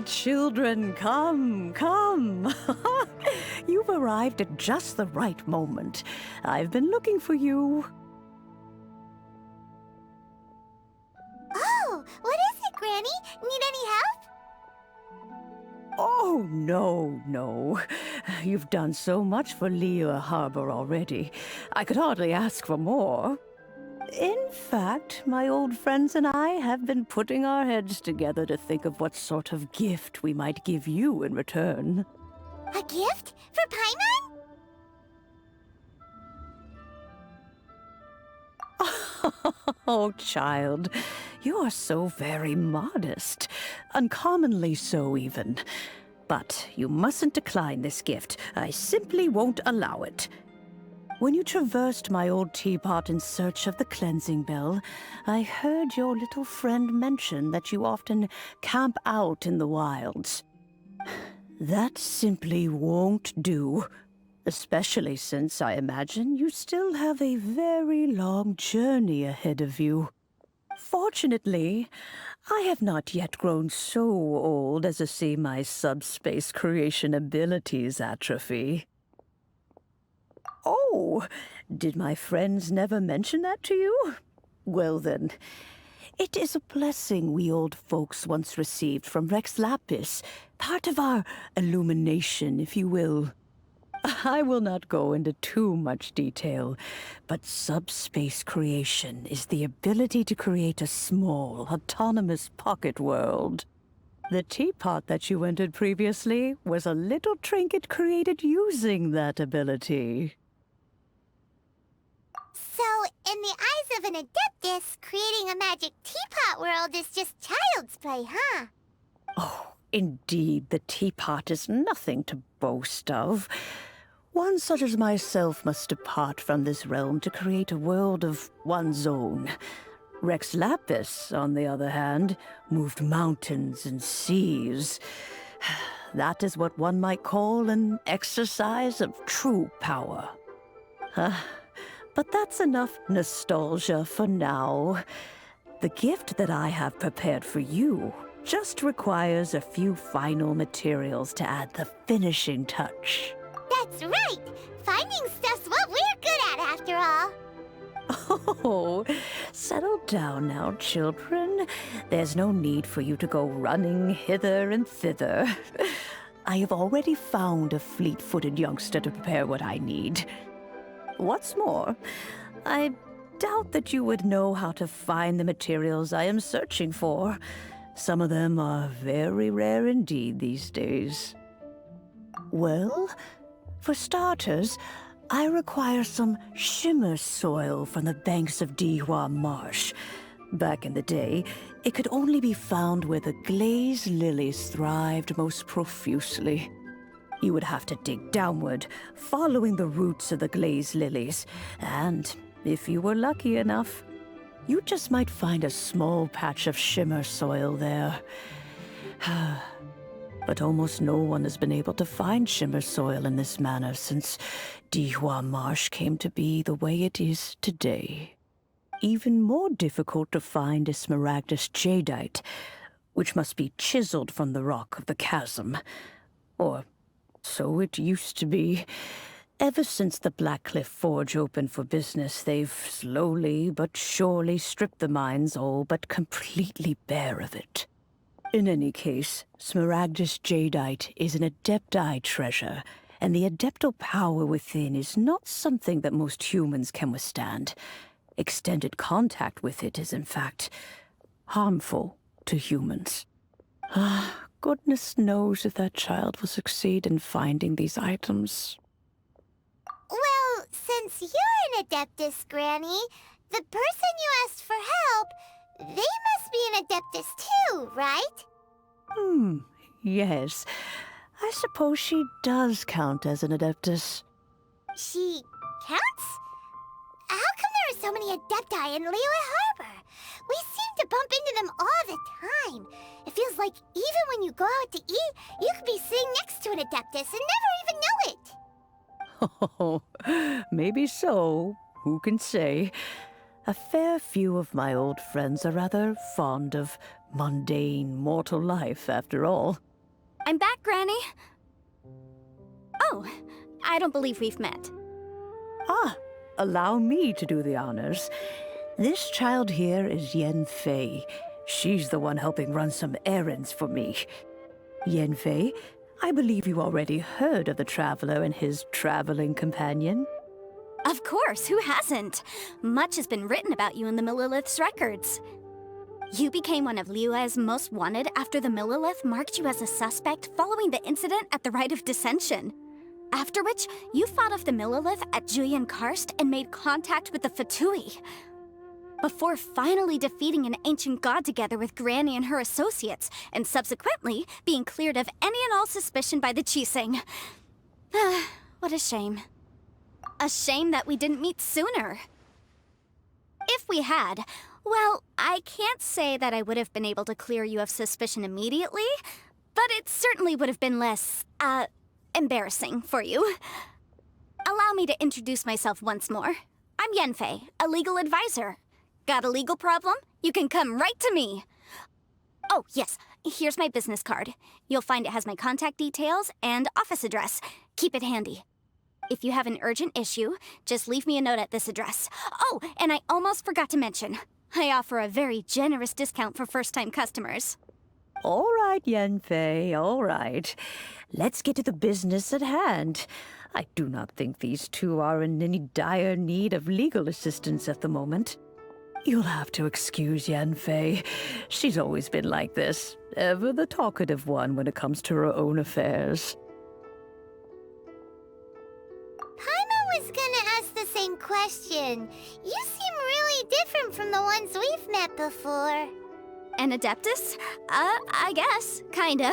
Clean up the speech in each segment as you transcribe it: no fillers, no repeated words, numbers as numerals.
Children, come, come. You've arrived at just the right moment. I've been looking for you. Oh, what is it, Granny? Need any help? Oh, no. You've done so much for Liyue Harbor already. I could hardly ask for more. In fact, my old friends and I have been putting our heads together to think of what sort of gift we might give you in return. A gift? For Paimon? Oh, child, you are so very modest. Uncommonly so, even. But you mustn't decline this gift. I simply won't allow it. When you traversed my old teapot in search of the cleansing bell, I heard your little friend mention that you often camp out in the wilds. That simply won't do, especially since I imagine you still have a very long journey ahead of you. Fortunately, I have not yet grown so old as to see my subspace creation abilities atrophy. Oh, did my friends never mention that to you? Well then, it is a blessing we old folks once received from Rex Lapis, part of our illumination, if you will. I will not go into too much detail, but subspace creation is the ability to create a small, autonomous pocket world. The teapot that you entered previously was a little trinket created using that ability. So, in the eyes of an adeptus, creating a magic teapot world is just child's play, huh? Oh, indeed, the teapot is nothing to boast of. One such as myself must depart from this realm to create a world of one's own. Rex Lapis, on the other hand, moved mountains and seas. That is what one might call an exercise of true power. But that's enough nostalgia for now. The gift that I have prepared for you just requires a few final materials to add the finishing touch. That's right! Finding stuff's what we're good at, after all. Oh, settle down now, children. There's no need for you to go running hither and thither. I have already found a fleet-footed youngster to prepare what I need. What's more, I doubt that you would know how to find the materials I am searching for. Some of them are very rare indeed these days. Well, for starters, I require some shimmer soil from the banks of Dihua Marsh. Back in the day, it could only be found where the glazed lilies thrived most profusely. You would have to dig downward, following the roots of the glazed lilies, and if you were lucky enough, you just might find a small patch of shimmer soil there. But almost no one has been able to find shimmer soil in this manner since Dihua Marsh came to be the way it is today. Even more difficult to find is smaragdus jadeite, which must be chiseled from the rock of the chasm. Or so it used to be. Ever since the Blackcliff Forge opened for business, they've slowly but surely stripped the mines all but completely bare of it. In any case, smaragdus jadeite is an adepti treasure, and the adeptal power within is not something that most humans can withstand. Extended contact with it is, in fact, harmful to humans. Goodness knows if that child will succeed in finding these items. Well, since you're an Adeptus, Granny, the person you asked for help, they must be an Adeptus too, right? Yes. I suppose she does count as an Adeptus. She counts? How come there are so many Adepti in Liyue Harbor? We seem to bump into them all the time. It feels like even when you go out to eat, you could be sitting next to an Adeptus and never even know it. Oh, maybe so. Who can say? A fair few of my old friends are rather fond of mundane mortal life, after all. I'm back, Granny. Oh, I don't believe we've met. Allow me to do the honors. This child here is Yanfei. She's the one helping run some errands for me. Yanfei, I believe you already heard of the traveler and his traveling companion. Of course, who hasn't? Much has been written about you in the Millilith's records. You became one of Liyue's most wanted after the Millilith marked you as a suspect following the incident at the Rite of Dissension. After which, you fought off the Millilith at Julian Karst and made contact with the Fatui. Before finally defeating an ancient god together with Granny and her associates, and subsequently being cleared of any and all suspicion by the Chiseng. What a shame. A shame that we didn't meet sooner. If we had, well, I can't say that I would have been able to clear you of suspicion immediately, but it certainly would have been less, embarrassing for you. Allow me to introduce myself once more. I'm Yanfei, a legal advisor. Got a legal problem? You can come right to me. Oh, yes, here's my business card. You'll find it has my contact details and office address. Keep it handy. If you have an urgent issue, just leave me a note at this address. Oh, and I almost forgot to mention, I offer a very generous discount for first-time customers. All right, Yanfei, all right. Let's get to the business at hand. I do not think these two are in any dire need of legal assistance at the moment. You'll have to excuse Yanfei. She's always been like this, ever the talkative one when it comes to her own affairs. Paimon was gonna ask the same question. You seem really different from the ones we've met before. An Adeptus? I guess, kinda.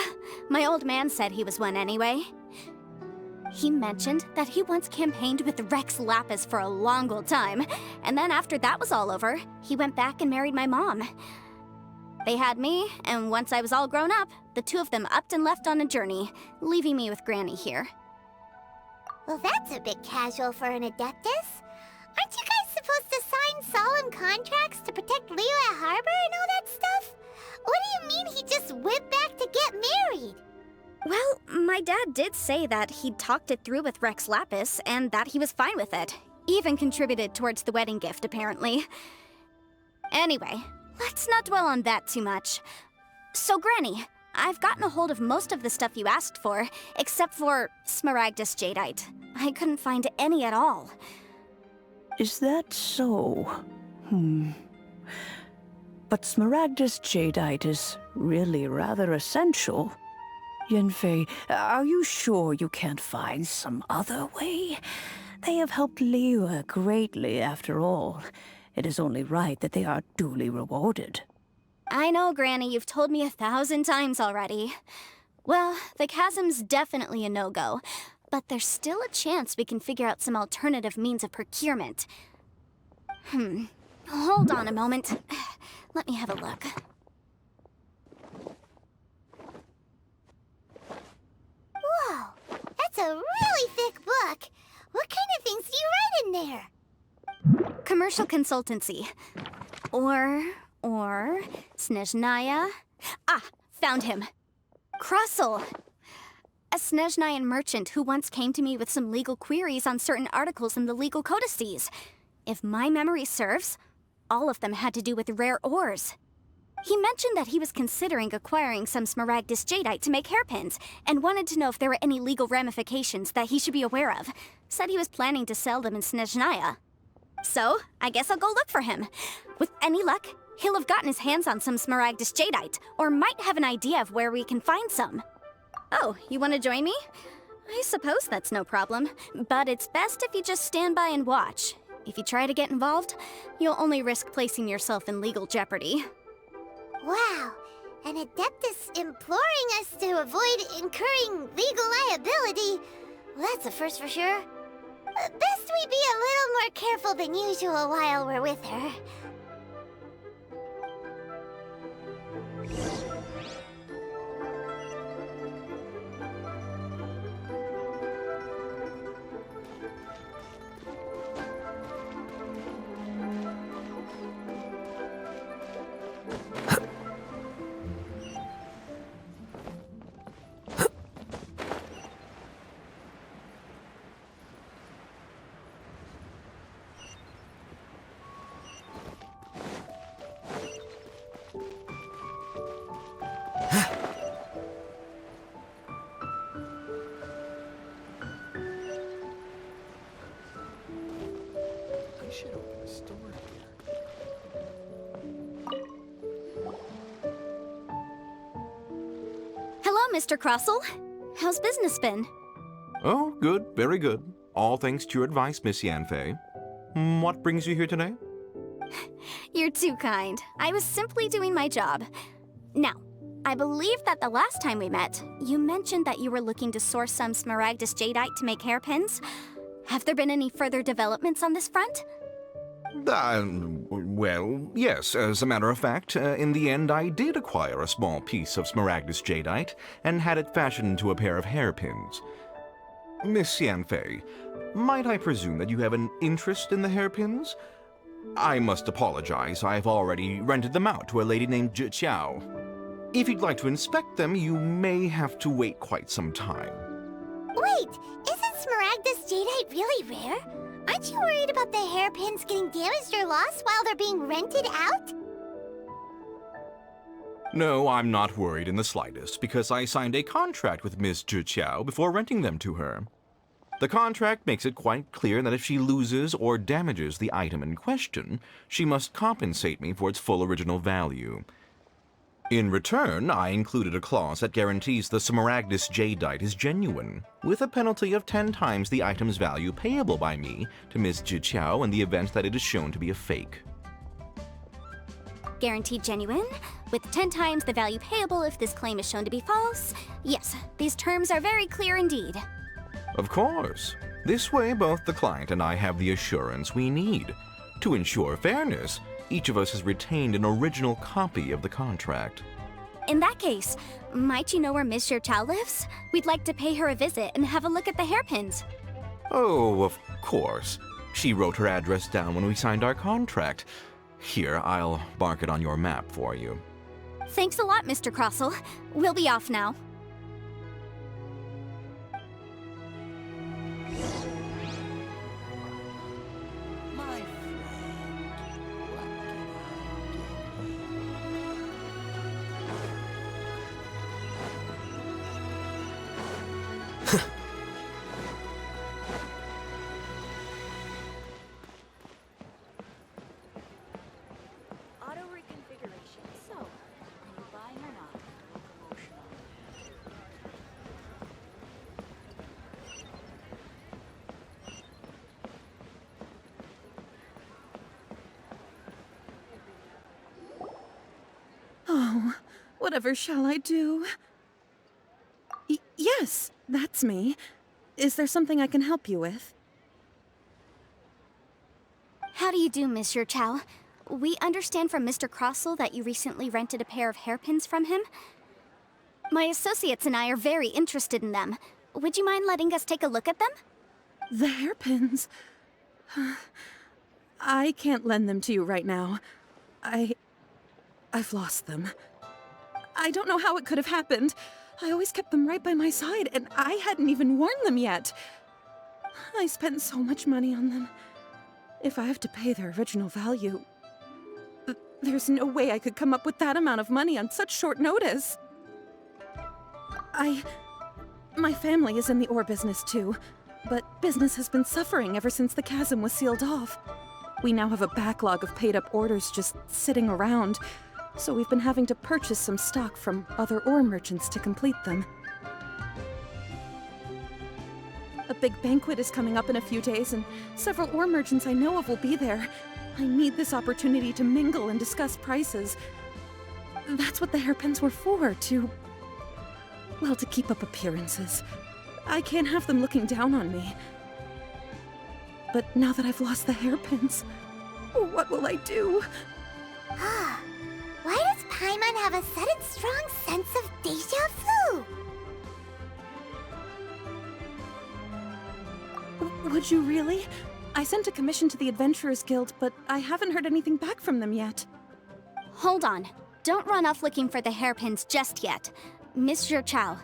My old man said he was one anyway. He mentioned that he once campaigned with Rex Lapis for a long old time, and then after that was all over, he went back and married my mom. They had me, and once I was all grown up, the two of them upped and left on a journey, leaving me with Granny here. Well, that's a bit casual for an Adeptus. Aren't you guys supposed to sign solemn contracts to protect Liyue Harbor and all that stuff? What do you mean he just went back to get married? Well, my dad did say that he'd talked it through with Rex Lapis, and that he was fine with it. Even contributed towards the wedding gift, apparently. Anyway, let's not dwell on that too much. So, Granny, I've gotten a hold of most of the stuff you asked for, except for Smaragdus Jadeite. I couldn't find any at all. Is that so? But Smaragdus Jadeite is really rather essential. Yanfei, are you sure you can't find some other way? They have helped Liyue greatly, after all. It is only right that they are duly rewarded. I know, Granny, you've told me 1,000 times already. Well, the chasm's definitely a no-go, but there's still a chance we can figure out some alternative means of procurement. Hold on a moment. Let me have a look. Whoa, that's a really thick book. What kind of things do you write in there? Commercial consultancy. Or Snezhnaya. Ah, found him. Krusel. A Snezhnayan merchant who once came to me with some legal queries on certain articles in the legal codices. If my memory serves, all of them had to do with rare ores. He mentioned that he was considering acquiring some Smaragdus Jadeite to make hairpins, and wanted to know if there were any legal ramifications that he should be aware of. Said he was planning to sell them in Snezhnaya. So, I guess I'll go look for him. With any luck, he'll have gotten his hands on some Smaragdus Jadeite, or might have an idea of where we can find some. Oh, you want to join me? I suppose that's no problem, but it's best if you just stand by and watch. If you try to get involved, you'll only risk placing yourself in legal jeopardy. Wow, an Adeptus imploring us to avoid incurring legal liability. Well, that's a first for sure. Best we be a little more careful than usual while we're with her. Should open a store here. Hello, Mr. Crossell. How's business been? Oh, good, very good. All thanks to your advice, Miss Yanfei. What brings you here today? You're too kind. I was simply doing my job. Now, I believe that the last time we met, you mentioned that you were looking to source some Smaragdus Jadeite to make hairpins. Have there been any further developments on this front? Well, yes, as a matter of fact, in the end I did acquire a small piece of Smaragdus Jadeite and had it fashioned into a pair of hairpins. Miss Yanfei, might I presume that you have an interest in the hairpins? I must apologize, I've already rented them out to a lady named Zhi Qiao. If you'd like to inspect them, you may have to wait quite some time. Wait, isn't Smaragdus Jadeite really rare? Aren't you worried about the hairpins getting damaged or lost while they're being rented out? No, I'm not worried in the slightest, because I signed a contract with Miss Zhi Qiao before renting them to her. The contract makes it quite clear that if she loses or damages the item in question, she must compensate me for its full original value. In return, I included a clause that guarantees the Smaragdus Jadeite is genuine, with a penalty of 10 times the item's value payable by me to Miss Zhi Qiao in the event that it is shown to be a fake. Guaranteed genuine, with 10 times the value payable if this claim is shown to be false. Yes, these terms are very clear indeed. Of course. This way, both the client and I have the assurance we need. To ensure fairness, each of us has retained an original copy of the contract. In that case, might you know where Miss Xiao lives? We'd like to pay her a visit and have a look at the hairpins. Oh, of course. She wrote her address down when we signed our contract. Here, I'll mark it on your map for you. Thanks a lot, Mr. Crossell. We'll be off now. My friend, what can I do? Auto reconfiguration. So, are you buying or not? Promotional. Oh, whatever shall I do? Yes, that's me. Is there something I can help you with? How do you do, Miss Xiao? We understand from Mr. Crossell that you recently rented a pair of hairpins from him. My associates and I are very interested in them. Would you mind letting us take a look at them? The hairpins? I can't lend them to you right now. I've lost them. I don't know how it could have happened. I always kept them right by my side, and I hadn't even worn them yet. I spent so much money on them. If I have to pay their original value, there's no way I could come up with that amount of money on such short notice. My family is in the ore business too, but business has been suffering ever since the chasm was sealed off. We now have a backlog of paid-up orders just sitting around, so we've been having to purchase some stock from other ore merchants to complete them. A big banquet is coming up in a few days, and several ore merchants I know of will be there. I need this opportunity to mingle and discuss prices. That's what the hairpins were for, to keep up appearances. I can't have them looking down on me. But now that I've lost the hairpins, what will I do? Why does Paimon have a sudden strong sense of déjà vu? Would you really? I sent a commission to the Adventurers Guild, but I haven't heard anything back from them yet. Hold on. Don't run off looking for the hairpins just yet. Miss Zhu Chao,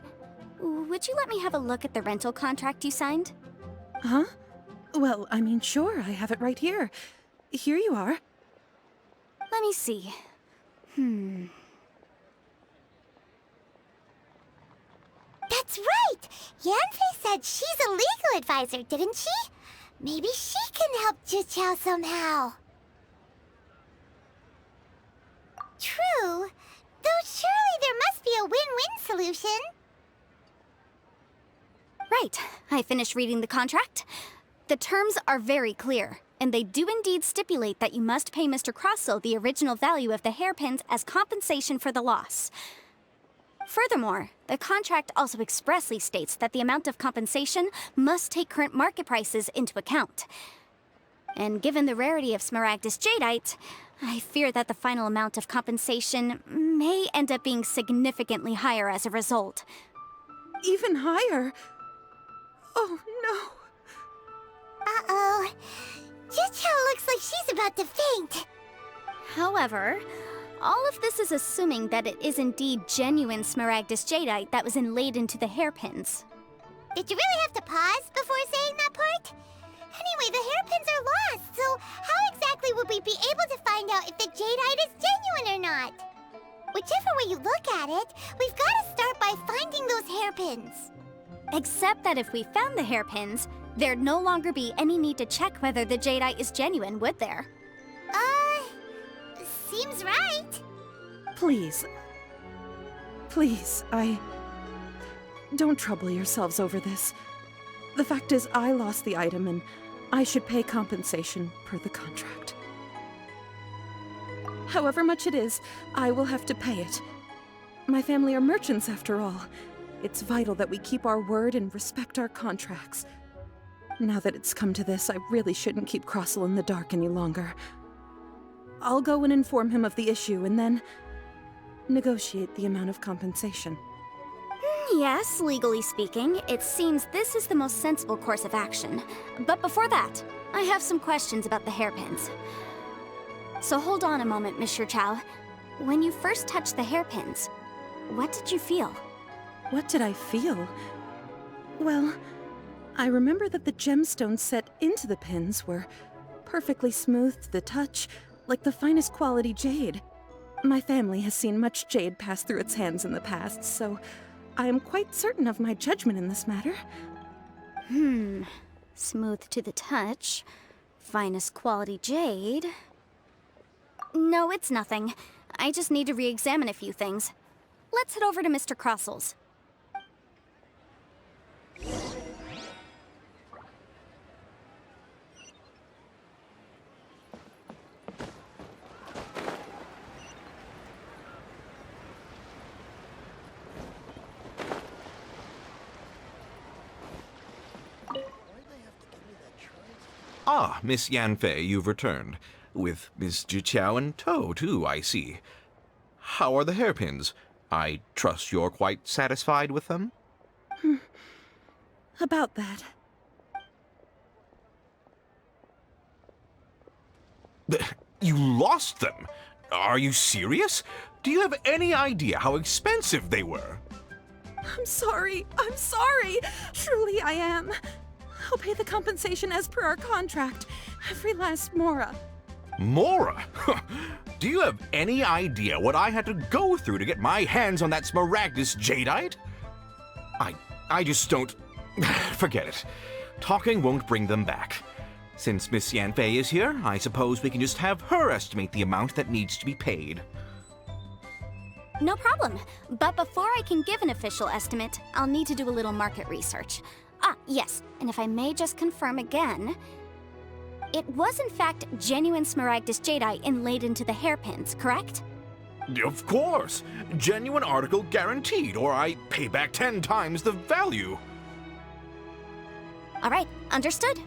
would you let me have a look at the rental contract you signed? Huh? Well, I mean, sure, I have it right here. Here you are. Let me see. That's right! Yanfei said she's a legal advisor, didn't she? Maybe she can help Zhu somehow. True. Though surely there must be a win-win solution. Right. I finished reading the contract. The terms are very clear, and they do indeed stipulate that you must pay Mr. Crossell the original value of the hairpins as compensation for the loss. Furthermore, the contract also expressly states that the amount of compensation must take current market prices into account. And given the rarity of Smaragdus Jadeite, I fear that the final amount of compensation may end up being significantly higher as a result. Even higher? Oh, no. Uh-oh. Zhu looks like she's about to faint. However, all of this is assuming that it is indeed genuine Smaragdus Jadeite that was inlaid into the hairpins. Did you really have to pause before saying that part? Anyway, the hairpins are lost, so how exactly would we be able to find out if the jadeite is genuine or not? Whichever way you look at it, we've got to start by finding those hairpins. Except that if we found the hairpins, there'd no longer be any need to check whether the jadeite is genuine, would there? Seems right. Please, don't trouble yourselves over this. The fact is, I lost the item and I should pay compensation per the contract. However much it is, I will have to pay it. My family are merchants after all. It's vital that we keep our word and respect our contracts. Now that it's come to this, I really shouldn't keep Crossell in the dark any longer. I'll go and inform him of the issue and then negotiate the amount of compensation. Yes, legally speaking, it seems this is the most sensible course of action. But before that, I have some questions about the hairpins. So hold on a moment, Mr. Chow. When you first touched the hairpins, what did you feel? What did I feel? Well, I remember that the gemstones set into the pins were perfectly smooth to the touch, like the finest quality jade. My family has seen much jade pass through its hands in the past, so I am quite certain of my judgment in this matter. Smooth to the touch. Finest quality jade. No, it's nothing. I just need to re-examine a few things. Let's head over to Mr. Crossell's. Ah, Miss Yanfei, you've returned. With Miss Zhu in tow, too, I see. How are the hairpins? I trust you're quite satisfied with them? About that. You lost them? Are you serious? Do you have any idea how expensive they were? I'm sorry. Truly I am. I'll pay the compensation as per our contract. Every last mora. Mora? Do you have any idea what I had to go through to get my hands on that Smaragdus Jadeite? I just don't... Forget it. Talking won't bring them back. Since Miss Yanfei is here, I suppose we can just have her estimate the amount that needs to be paid. No problem. But before I can give an official estimate, I'll need to do a little market research. Ah, yes, and if I may just confirm again, it was in fact genuine Smaragdus jadeite inlaid into the hairpins, correct? Of course! Genuine article guaranteed, or I pay back 10 times the value. All right, understood.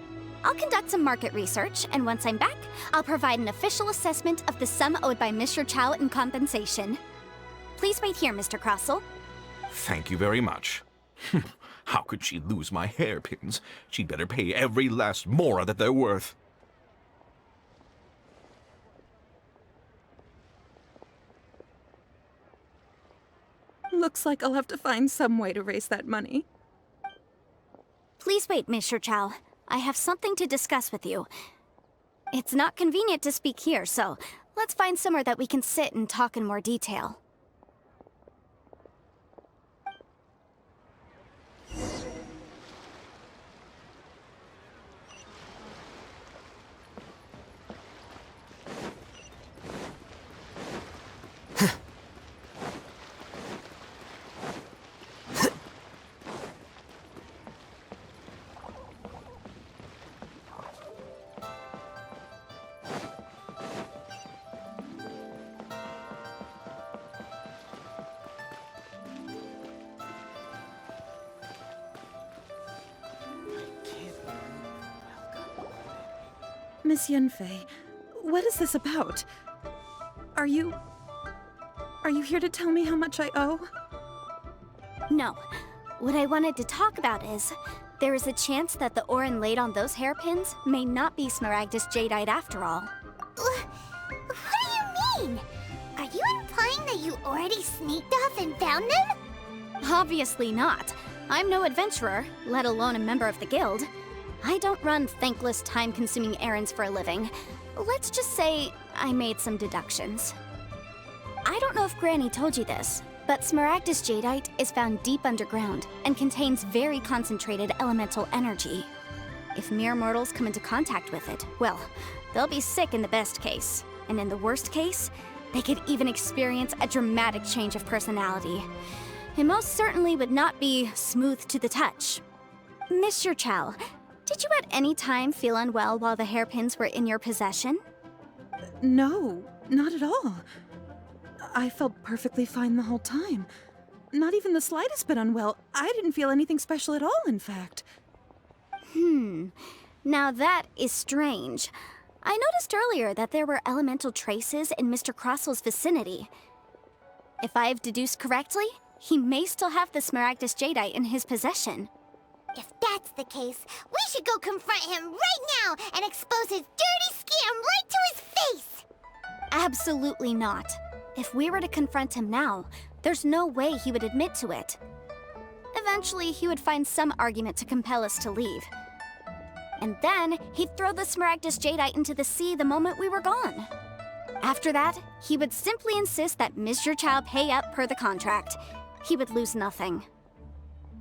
I'll conduct some market research, and once I'm back, I'll provide an official assessment of the sum owed by Mr. Chow in compensation. Please wait here, Mr. Crossell. Thank you very much. How could she lose my hairpins? She'd better pay every last mora that they're worth. Looks like I'll have to find some way to raise that money. Please wait, Mr. Chow. I have something to discuss with you. It's not convenient to speak here, so let's find somewhere that we can sit and talk in more detail. Miss Yanfei, what is this about? Are you here to tell me how much I owe? No. What I wanted to talk about is, there is a chance that the ore inlaid on those hairpins may not be Smaragdus jadeite after all. What do you mean? Are you implying that you already sneaked off and found them? Obviously not. I'm no adventurer, let alone a member of the guild. I don't run thankless, time-consuming errands for a living. Let's just say I made some deductions. I don't know if Granny told you this, but Smaragdus jadeite is found deep underground and contains very concentrated elemental energy. If mere mortals come into contact with it, well, they'll be sick in the best case. And in the worst case, they could even experience a dramatic change of personality. It most certainly would not be smooth to the touch. Mr. Chow, did you at any time feel unwell while the hairpins were in your possession? No, not at all. I felt perfectly fine the whole time. Not even the slightest bit unwell. I didn't feel anything special at all, in fact. Now that is strange. I noticed earlier that there were elemental traces in Mr. Crossell's vicinity. If I've deduced correctly, he may still have the Smaragdus jadeite in his possession. If that's the case, we should go confront him right now and expose his dirty scam right to his face! Absolutely not. If we were to confront him now, there's no way he would admit to it. Eventually, he would find some argument to compel us to leave. And then, he'd throw the Smaragdus jadeite into the sea the moment we were gone. After that, he would simply insist that Mr. Chow pay up per the contract. He would lose nothing.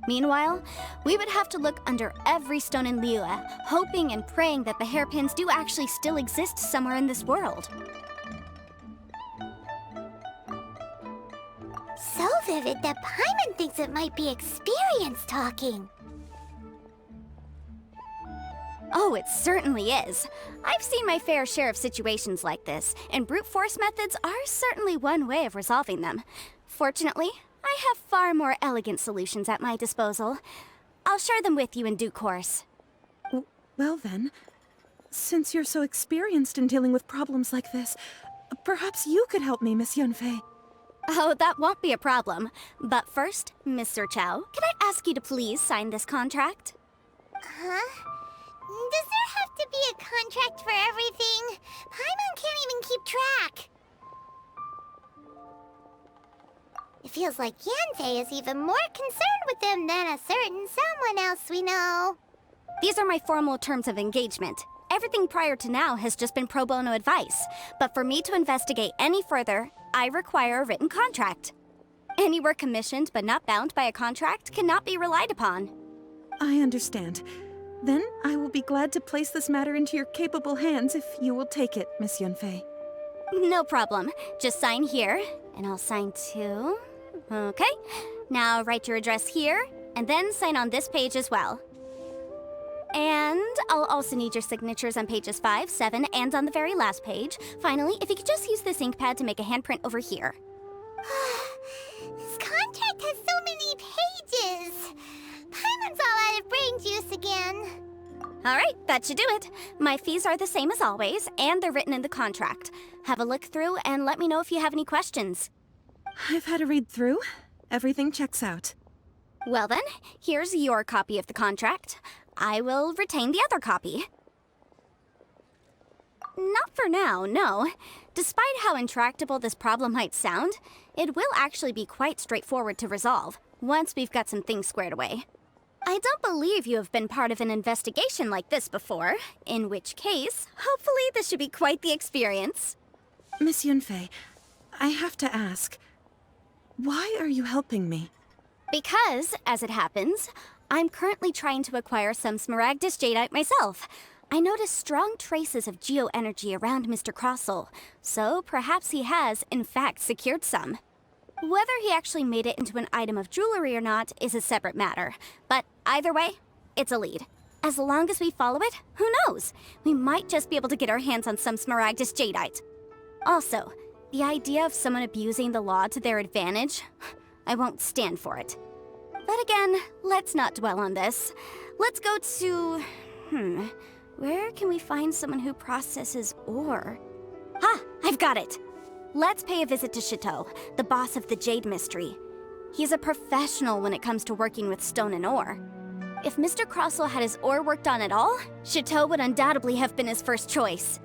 Meanwhile, we would have to look under every stone in Liyue, hoping and praying that the hairpins do actually still exist somewhere in this world. So vivid that Paimon thinks it might be experience talking. Oh, it certainly is. I've seen my fair share of situations like this, and brute force methods are certainly one way of resolving them. Fortunately, I have far more elegant solutions at my disposal. I'll share them with you in due course. Well then, since you're so experienced in dealing with problems like this, perhaps you could help me, Miss Yanfei. Oh, that won't be a problem. But first, Mr. Chow, can I ask you to please sign this contract? Huh? Does there have to be a contract for everything? Paimon can't even keep track. It feels like Yanfei is even more concerned with them than a certain someone else we know. These are my formal terms of engagement. Everything prior to now has just been pro bono advice. But for me to investigate any further, I require a written contract. Any work commissioned but not bound by a contract cannot be relied upon. I understand. Then I will be glad to place this matter into your capable hands if you will take it, Miss Yunfei. No problem. Just sign here, and I'll sign too. Okay. Now write your address here, and then sign on this page as well. And I'll also need your signatures on pages 5, 7, and on the very last page. Finally, if you could just use this ink pad to make a handprint over here. This contract has so many pages. Paimon's all out of brain juice again. All right, that should do it. My fees are the same as always, and they're written in the contract. Have a look through and let me know if you have any questions. I've had a read through. Everything checks out. Well then, here's your copy of the contract. I will retain the other copy. Not for now, no. Despite how intractable this problem might sound, it will actually be quite straightforward to resolve, once we've got some things squared away. I don't believe you have been part of an investigation like this before, in which case, hopefully this should be quite the experience. Miss Yunfei, I have to ask, why are you helping me? Because, as it happens, I'm currently trying to acquire some Smaragdus Jadeite myself. I noticed strong traces of geoenergy around Mr. Crossel, so perhaps he has, in fact, secured some. Whether he actually made it into an item of jewelry or not is a separate matter, but either way, it's a lead. As long as we follow it, who knows? We might just be able to get our hands on some Smaragdus Jadeite. Also, the idea of someone abusing the law to their advantage, I won't stand for it. But again, let's not dwell on this. Let's go to... where can we find someone who processes ore? Ah, I've got it! Let's pay a visit to Chateau, the boss of the Jade Mystery. He's a professional when it comes to working with stone and ore. If Mr. Crossel had his ore worked on at all, Chateau would undoubtedly have been his first choice.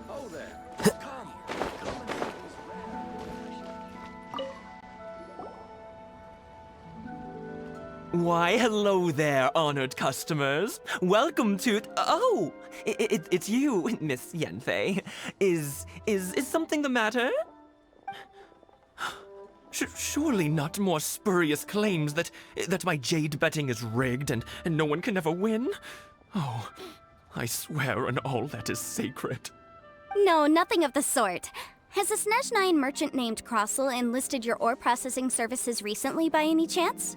Oh there. Come. Why, hello there, honored customers. Welcome to... Oh, it's you, Miss Yanfei. Is something the matter? Surely not more spurious claims that my jade betting is rigged and no one can ever win? Oh, I swear on all that is sacred. No, nothing of the sort. Has a Snezhnine merchant named Crossel enlisted your ore processing services recently by any chance?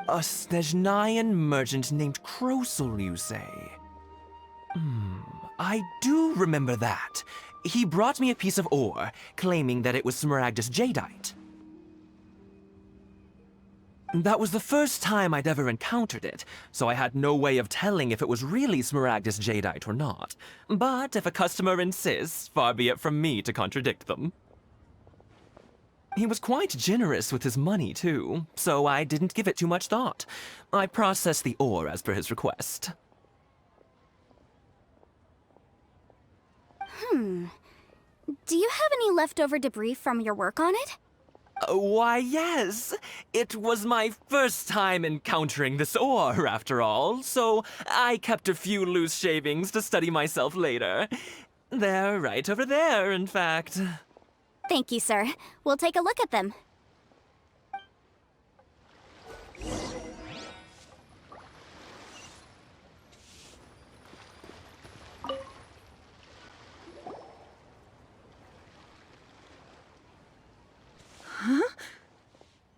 A Snezhnine merchant named Crossel, you say? I do remember that. He brought me a piece of ore, claiming that it was Smaragdus Jadeite. That was the first time I'd ever encountered it, so I had no way of telling if it was really Smaragdus Jadeite or not. But if a customer insists, far be it from me to contradict them. He was quite generous with his money, too, so I didn't give it too much thought. I processed the ore as per his request. Do you have any leftover debris from your work on it? Why, yes. It was my first time encountering this ore, after all, so I kept a few loose shavings to study myself later. They're right over there, in fact. Thank you, sir. We'll take a look at them.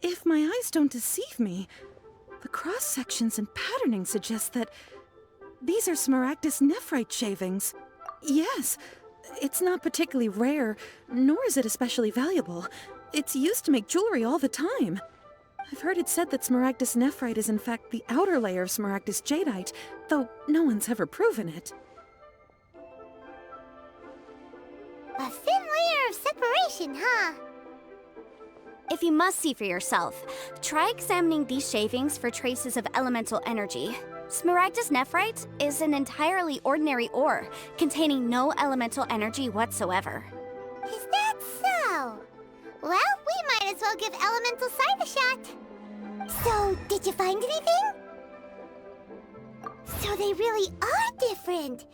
If my eyes don't deceive me, the cross-sections and patterning suggest that these are Smaragdus nephrite shavings. Yes, it's not particularly rare, nor is it especially valuable. It's used to make jewelry all the time. I've heard it said that Smaragdus nephrite is in fact the outer layer of Smaragdus Jadeite, though no one's ever proven it. A thin layer of separation, huh? If you must see for yourself, try examining these shavings for traces of elemental energy. Smaragdus nephrite is an entirely ordinary ore, containing no elemental energy whatsoever. Is that so? Well, we might as well give elemental sight a shot. So, did you find anything? So they really are different.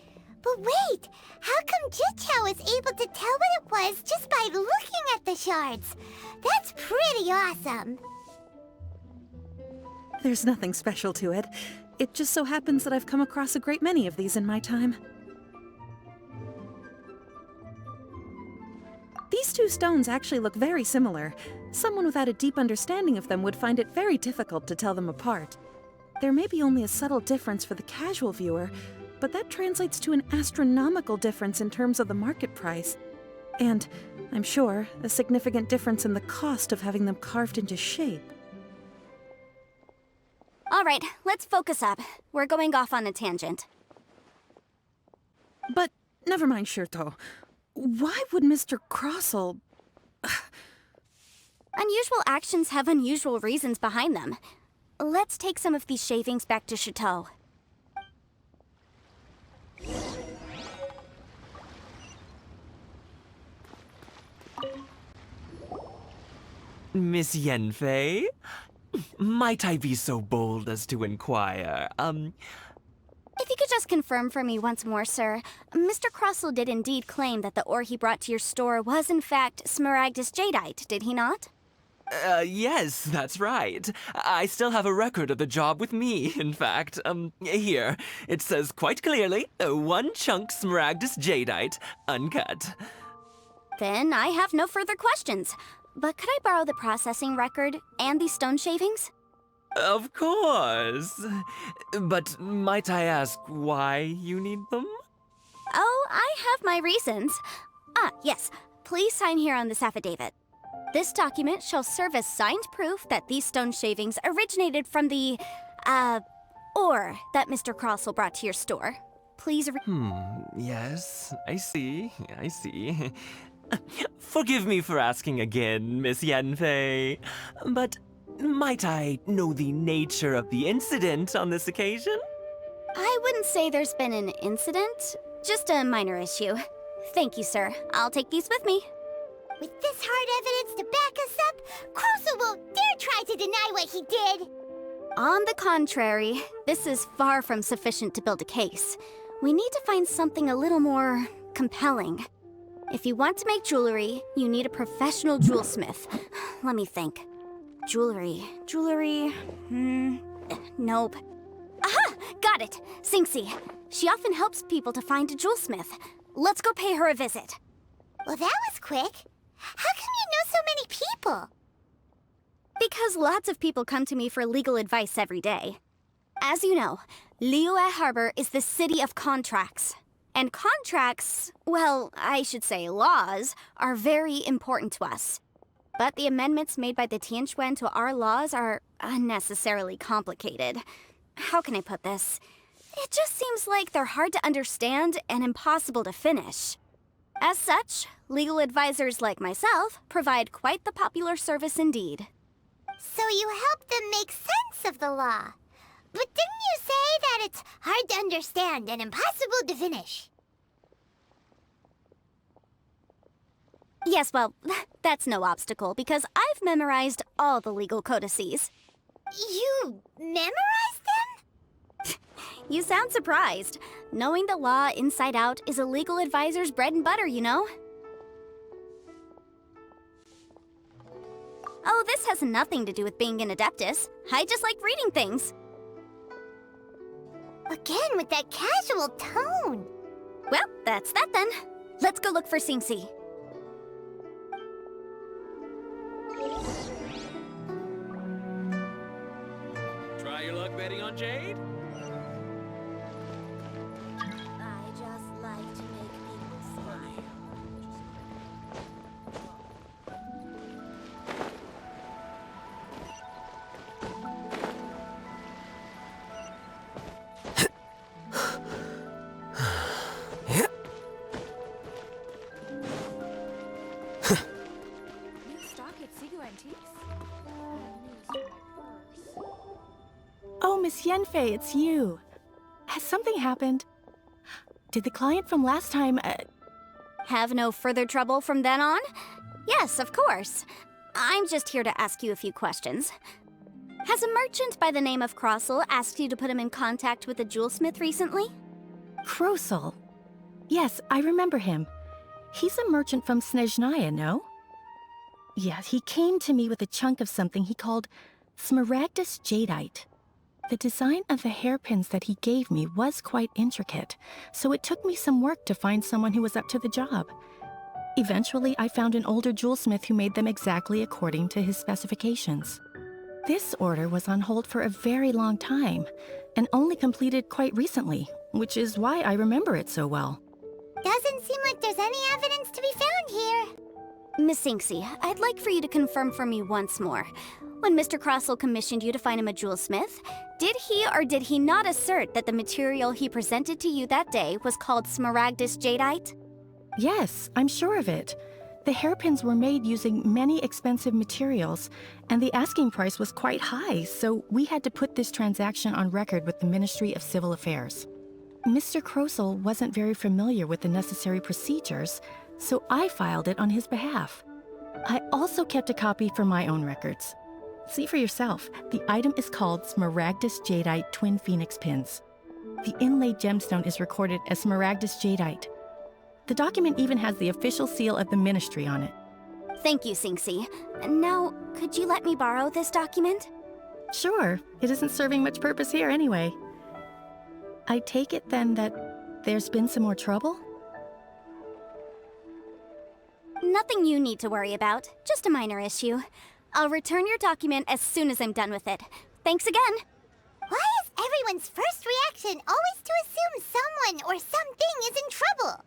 But wait! How come Jichao was able to tell what it was just by looking at the shards? That's pretty awesome! There's nothing special to it. It just so happens that I've come across a great many of these in my time. These two stones actually look very similar. Someone without a deep understanding of them would find it very difficult to tell them apart. There may be only a subtle difference for the casual viewer, but that translates to an astronomical difference in terms of the market price. And, I'm sure, a significant difference in the cost of having them carved into shape. All right, let's focus up. We're going off on a tangent. But, never mind, Shirto. Why would Mr. Crossell... Unusual actions have unusual reasons behind them. Let's take some of these shavings back to Chateau. Miss Yanfei? Might I be so bold as to inquire, If you could just confirm for me once more, sir. Mr. Crossell did indeed claim that the ore he brought to your store was in fact Smaragdus Jadeite, did he not? Yes, that's right. I still have a record of the job with me, in fact. Here. It says quite clearly, 1 chunk Smaragdus Jadeite, uncut. Then I have no further questions. But could I borrow the processing record and these stone shavings? Of course. But might I ask why you need them? Oh, I have my reasons. Ah, yes. Please sign here on this affidavit. This document shall serve as signed proof that these stone shavings originated from the, ore that Mr. Crossell brought to your store. Please Yes, I see. Forgive me for asking again, Miss Yanfei, but might I know the nature of the incident on this occasion? I wouldn't say there's been an incident, just a minor issue. Thank you, sir. I'll take these with me. With this hard evidence to back us up, Crossell won't dare try to deny what he did! On the contrary, this is far from sufficient to build a case. We need to find something a little more compelling. If you want to make jewelry, you need a professional jewelsmith. Let me think. Jewelry. Nope. Aha! Got it! Singxi. She often helps people to find a jewelsmith. Let's go pay her a visit. Well, that was quick. How come you know so many people? Because lots of people come to me for legal advice every day. As you know, Liyue Harbor is the city of contracts. And contracts, well, I should say laws, are very important to us. But the amendments made by the Tianquan to our laws are unnecessarily complicated. How can I put this? It just seems like they're hard to understand and impossible to finish. As such, legal advisors like myself provide quite the popular service indeed. So you help them make sense of the law. But didn't you say that it's hard to understand and impossible to finish? Yes, well, that's no obstacle because I've memorized all the legal codices. You memorized them? You sound surprised. Knowing the law inside out is a legal advisor's bread and butter, you know? Oh, this has nothing to do with being an adeptus. I just like reading things. Again, with that casual tone. Well, that's that then. Let's go look for Singxi. Try your luck betting on Jade? I just like to make people smile. Oh, Miss Yanfei, it's you. Has something happened? Did the client from last time, Have no further trouble from then on? Yes, of course. I'm just here to ask you a few questions. Has a merchant by the name of Crossell asked you to put him in contact with a jewelsmith recently? Crossell? Yes, I remember him. He's a merchant from Snezhnaya, no? Yeah, he came to me with a chunk of something he called Smaragdus Jadeite. The design of the hairpins that he gave me was quite intricate, so it took me some work to find someone who was up to the job. Eventually, I found an older jewelsmith who made them exactly according to his specifications. This order was on hold for a very long time, and only completed quite recently, which is why I remember it so well. Doesn't seem like there's any evidence to be found here. Miss Sinksy, I'd like for you to confirm for me once more. When Mr. Crossell commissioned you to find him a jewelsmith, did he or did he not assert that the material he presented to you that day was called Smaragdus Jadeite? Yes, I'm sure of it. The hairpins were made using many expensive materials, and the asking price was quite high, so we had to put this transaction on record with the Ministry of Civil Affairs. Mr. Crossell wasn't very familiar with the necessary procedures, so I filed it on his behalf. I also kept a copy for my own records. See for yourself, the item is called Smaragdus Jadeite Twin Phoenix Pins. The inlaid gemstone is recorded as Smaragdus Jadeite. The document even has the official seal of the ministry on it. Thank you, Sinksy. Now, could you let me borrow this document? Sure, it isn't serving much purpose here anyway. I take it then that there's been some more trouble? Nothing you need to worry about, just a minor issue. I'll return your document as soon as I'm done with it. Thanks again! Why is everyone's first reaction always to assume someone or something is in trouble?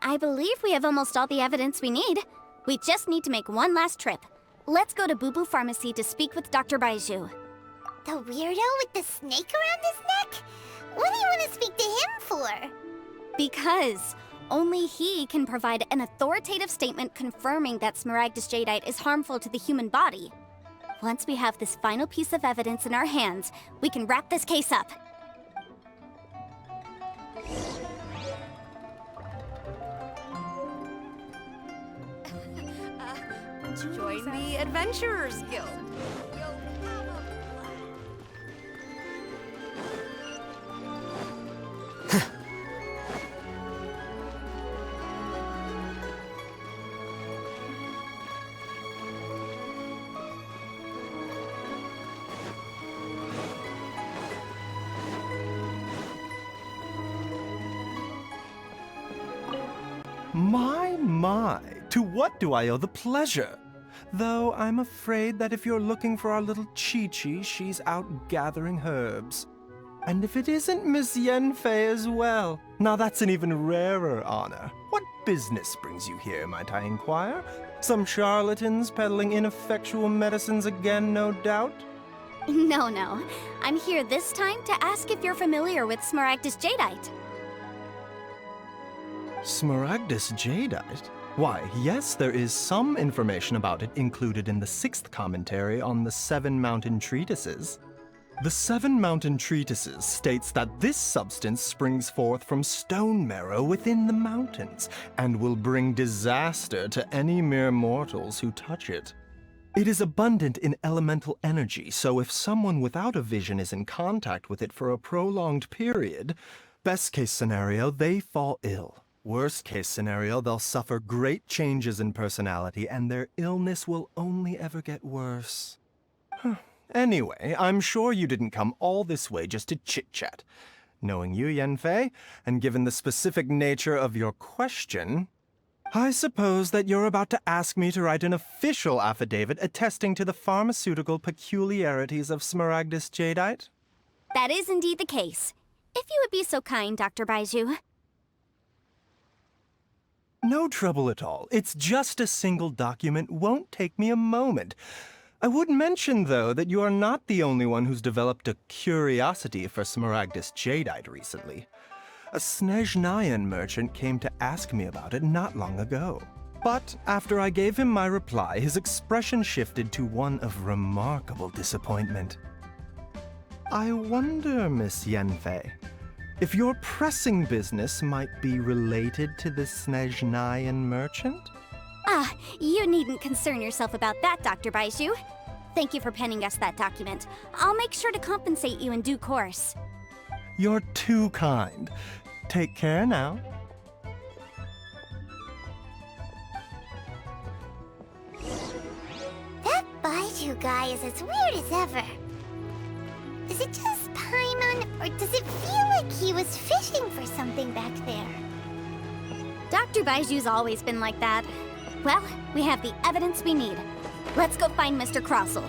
I believe we have almost all the evidence we need. We just need to make one last trip. Let's go to Boo Boo Pharmacy to speak with Dr. Baiju. The weirdo with the snake around his neck? What do you want to speak to him for? Because only he can provide an authoritative statement confirming that Smaragdus Jadeite is harmful to the human body. Once we have this final piece of evidence in our hands, we can wrap this case up. Join the Adventurers Guild. My, to what do I owe the pleasure? Though I'm afraid that if you're looking for our little Chi-Chi, she's out gathering herbs. And if it isn't Miss Yenfei as well, now that's an even rarer honor. What business brings you here, might I inquire? Some charlatans peddling ineffectual medicines again, no doubt? No. I'm here this time to ask if you're familiar with Smaragdus Jadeite. Smaragdus Jadeite? Why, yes, there is some information about it included in the 6th commentary on the 7 Mountain Treatises. The 7 Mountain Treatises states that this substance springs forth from stone marrow within the mountains, and will bring disaster to any mere mortals who touch it. It is abundant in elemental energy, so if someone without a vision is in contact with it for a prolonged period, best case scenario, they fall ill. Worst case scenario, they'll suffer great changes in personality, and their illness will only ever get worse. Anyway, I'm sure you didn't come all this way just to chit-chat. Knowing you, Yenfei, and given the specific nature of your question, I suppose that you're about to ask me to write an official affidavit attesting to the pharmaceutical peculiarities of Smaragdus Jadeite? That is indeed the case. If you would be so kind, Dr. Baiju. No trouble at all. It's just a single document. Won't take me a moment. I would mention, though, that you are not the only one who's developed a curiosity for Smaragdus Jadeite recently. A Snezhnayan merchant came to ask me about it not long ago. But after I gave him my reply, his expression shifted to one of remarkable disappointment. I wonder, Miss Yenfei, if your pressing business might be related to the Snezhnayan merchant? You needn't concern yourself about that, Dr. Baiju. Thank you for penning us that document. I'll make sure to compensate you in due course. You're too kind. Take care now. That Baiju guy is as weird as ever. Is it just Paimon, or does it feel like he was fishing for something back there? Dr. Baiju's always been like that. Well, we have the evidence we need. Let's go find Mr. Crossell.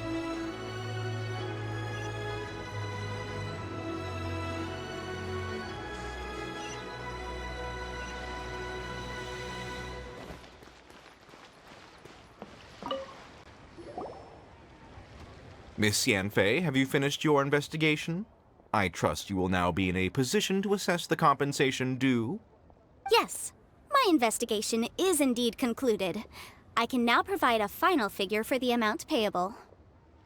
Miss Yanfei, have you finished your investigation? I trust you will now be in a position to assess the compensation due. Yes, my investigation is indeed concluded. I can now provide a final figure for the amount payable.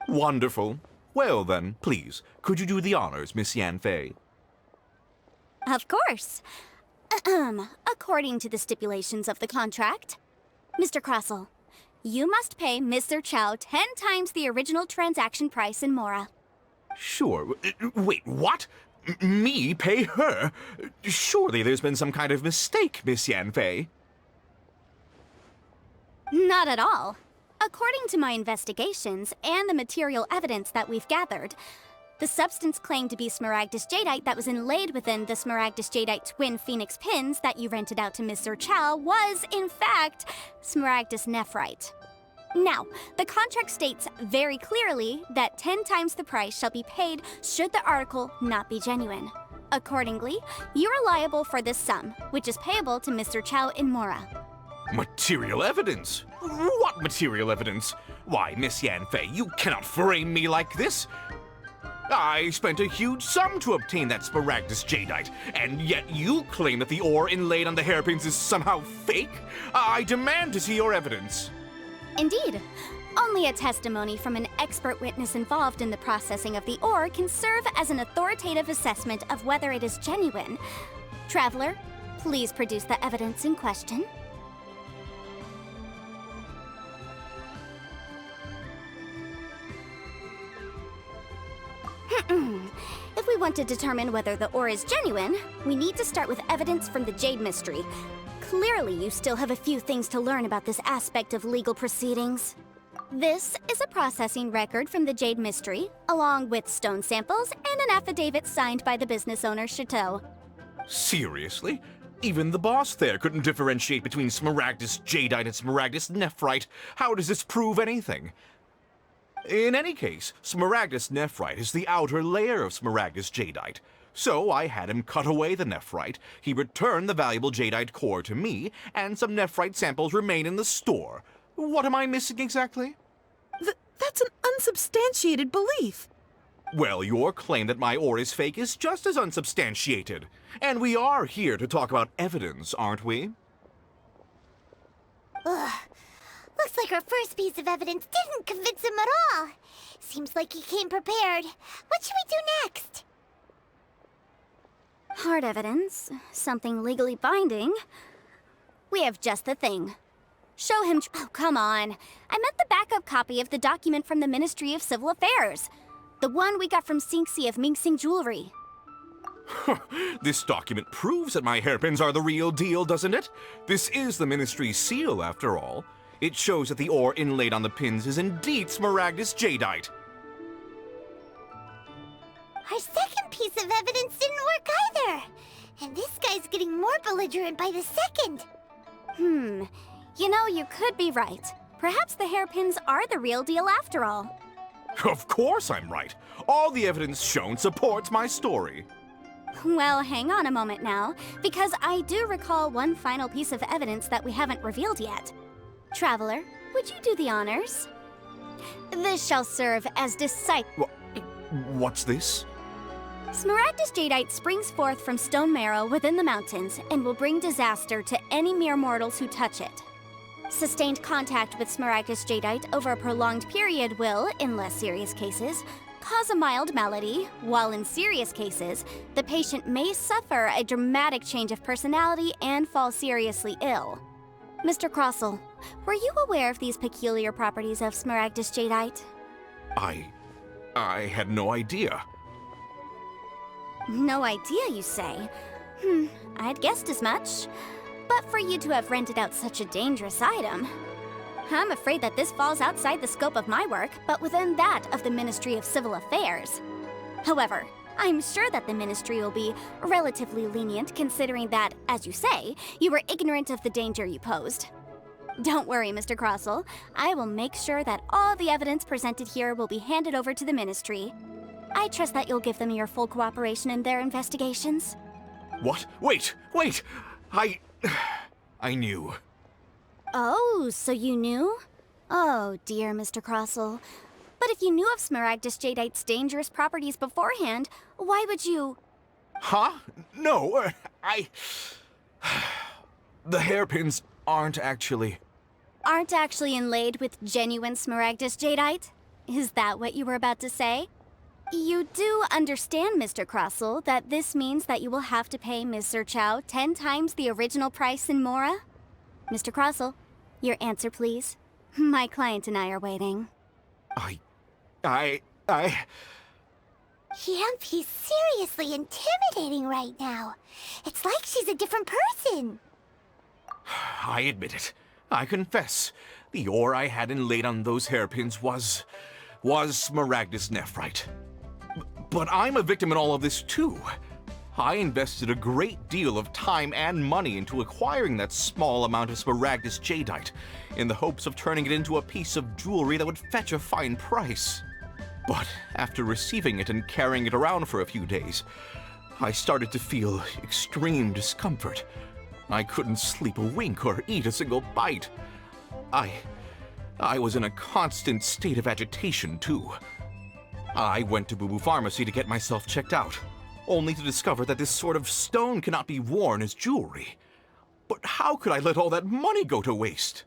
Wonderful. Well then, please, could you do the honors, Miss Yanfei? Of course. According to the stipulations of the contract, Mr. Crossell, you must pay Mr. Chow 10 times the original transaction price in Mora. Sure. Wait, what? Me pay her? Surely there's been some kind of mistake, Miss Yanfei. Not at all. According to my investigations and the material evidence that we've gathered, the substance claimed to be Smaragdus Jadeite that was inlaid within the Smaragdus Jadeite twin phoenix pins that you rented out to Mr. Chow was, in fact, Smaragdus Nephrite. Now, the contract states very clearly that 10 times the price shall be paid should the article not be genuine. Accordingly, you are liable for this sum, which is payable to Mr. Chow in Mora. Material evidence? What material evidence? Why, Miss Yanfei, you cannot frame me like this. I spent a huge sum to obtain that Smaragdus Jadeite, and yet you claim that the ore inlaid on the hairpins is somehow fake? I demand to see your evidence. Indeed. Only a testimony from an expert witness involved in the processing of the ore can serve as an authoritative assessment of whether it is genuine. Traveler, please produce the evidence in question. If we want to determine whether the ore is genuine, we need to start with evidence from the Jade Mystery. Clearly, you still have a few things to learn about this aspect of legal proceedings. This is a processing record from the Jade Mystery, along with stone samples and an affidavit signed by the business owner, Chateau. Seriously? Even the boss there couldn't differentiate between Smaragdus Jadeite and Smaragdus Nephrite. How does this prove anything? In any case, Smaragdus Nephrite is the outer layer of Smaragdus Jadeite. So I had him cut away the nephrite, he returned the valuable jadeite core to me, and some nephrite samples remain in the store. What am I missing exactly? That's an unsubstantiated belief. Well, your claim that my ore is fake is just as unsubstantiated. And we are here to talk about evidence, aren't we? Ugh. Looks like our first piece of evidence didn't convince him at all. Seems like he came prepared. What should we do next? Hard evidence, something legally binding. We have just the thing. Show him. Oh, come on. I meant the backup copy of the document from the Ministry of Civil Affairs. The one we got from Xingxi of Mingxing Jewelry. This document proves that my hairpins are the real deal, doesn't it? This is the Ministry's seal, after all. It shows that the ore inlaid on the pins is indeed Smaragdus Jadeite. Our second piece of evidence didn't work either. And this guy's getting more belligerent by the second. You know, you could be right. Perhaps the hairpins are the real deal after all. Of course I'm right. All the evidence shown supports my story. Well, hang on a moment now, because I do recall one final piece of evidence that we haven't revealed yet. Traveler, would you do the honors? This shall serve as decisive. What's this? Smaragdus Jadeite springs forth from stone marrow within the mountains and will bring disaster to any mere mortals who touch it. Sustained contact with Smaragdus Jadeite over a prolonged period will, in less serious cases, cause a mild malady, while in serious cases, the patient may suffer a dramatic change of personality and fall seriously ill. Mr. Crossell, were you aware of these peculiar properties of Smaragdus Jadeite? I had no idea. No idea, you say? I'd guessed as much. But for you to have rented out such a dangerous item, I'm afraid that this falls outside the scope of my work, but within that of the Ministry of Civil Affairs. However, I'm sure that the Ministry will be relatively lenient considering that, as you say, you were ignorant of the danger you posed. Don't worry, Mr. Crossell. I will make sure that all the evidence presented here will be handed over to the Ministry. I trust that you'll give them your full cooperation in their investigations. What? Wait! I knew. Oh, so you knew? Oh, dear, Mr. Crossell. But if you knew of Smaragdus Jadeite's dangerous properties beforehand, why would you... Huh? No, The hairpins aren't actually inlaid with genuine Smaragdus Jadeite? Is that what you were about to say? You do understand, Mr. Crossell, that this means that you will have to pay Ms. Serchow 10 times the original price in Mora? Mr. Crossell, your answer, please. My client and I are waiting. Yanfei's seriously intimidating right now. It's like she's a different person. I admit it. I confess. The ore I had inlaid on those hairpins was Smaragdus nephrite. But I'm a victim in all of this too. I invested a great deal of time and money into acquiring that small amount of Smaragdus Jadeite, in the hopes of turning it into a piece of jewelry that would fetch a fine price. But after receiving it and carrying it around for a few days, I started to feel extreme discomfort. I couldn't sleep a wink or eat a single bite. I was in a constant state of agitation, too. I went to Boo Boo Pharmacy to get myself checked out, only to discover that this sort of stone cannot be worn as jewelry. But how could I let all that money go to waste?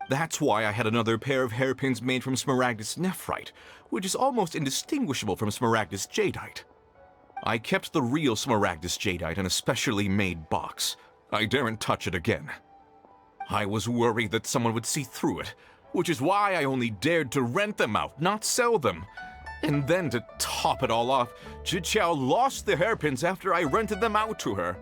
That's why I had another pair of hairpins made from Smaragdus nephrite, which is almost indistinguishable from Smaragdus Jadeite. I kept the real Smaragdus Jadeite in a specially made box. I daren't touch it again. I was worried that someone would see through it, which is why I only dared to rent them out, not sell them. And then to top it all off, Zhiqiao lost the hairpins after I rented them out to her.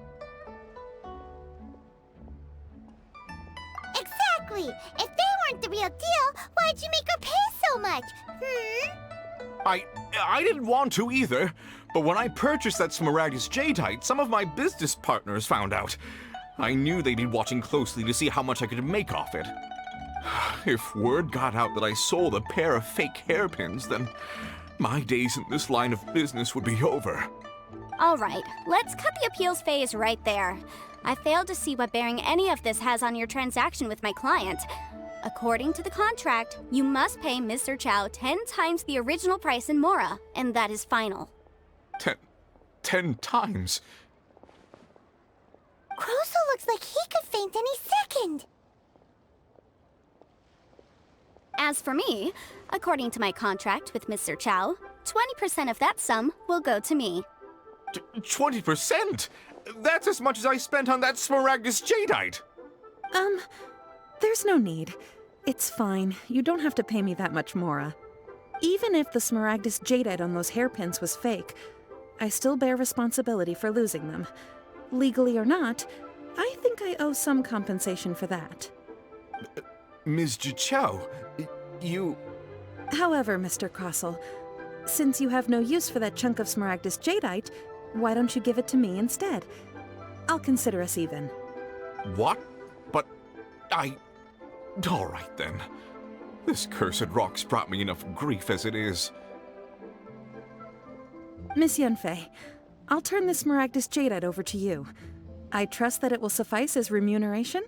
Exactly! If they weren't the real deal, why'd you make her pay so much? I didn't want to either, but when I purchased that Smaragdus Jadeite, some of my business partners found out. I knew they'd be watching closely to see how much I could make off it. If word got out that I sold a pair of fake hairpins, then my days in this line of business would be over. All right, let's cut the appeals phase right there. I failed to see what bearing any of this has on your transaction with my client. According to the contract, you must pay Ms. Serchow 10 times the original price in Mora, and that is final. 10 times? Crossell looks like he could faint any second. As for me, according to my contract with Ms. Serchow, 20% of that sum will go to me. 20%? That's as much as I spent on that Smaragdus Jadeite! There's no need. It's fine. You don't have to pay me that much, Mora. Even if the Smaragdus Jadeite on those hairpins was fake, I still bear responsibility for losing them. Legally or not, I think I owe some compensation for that. Ms. Zhiqiao, you... However, Mr. Crossell, since you have no use for that chunk of Smaragdus Jadeite, why don't you give it to me instead? I'll consider us even. What? But all right then. This cursed rock's brought me enough grief as it is. Miss Yanfei, I'll turn this Smaragdus Jadeite over to you. I trust that it will suffice as remuneration?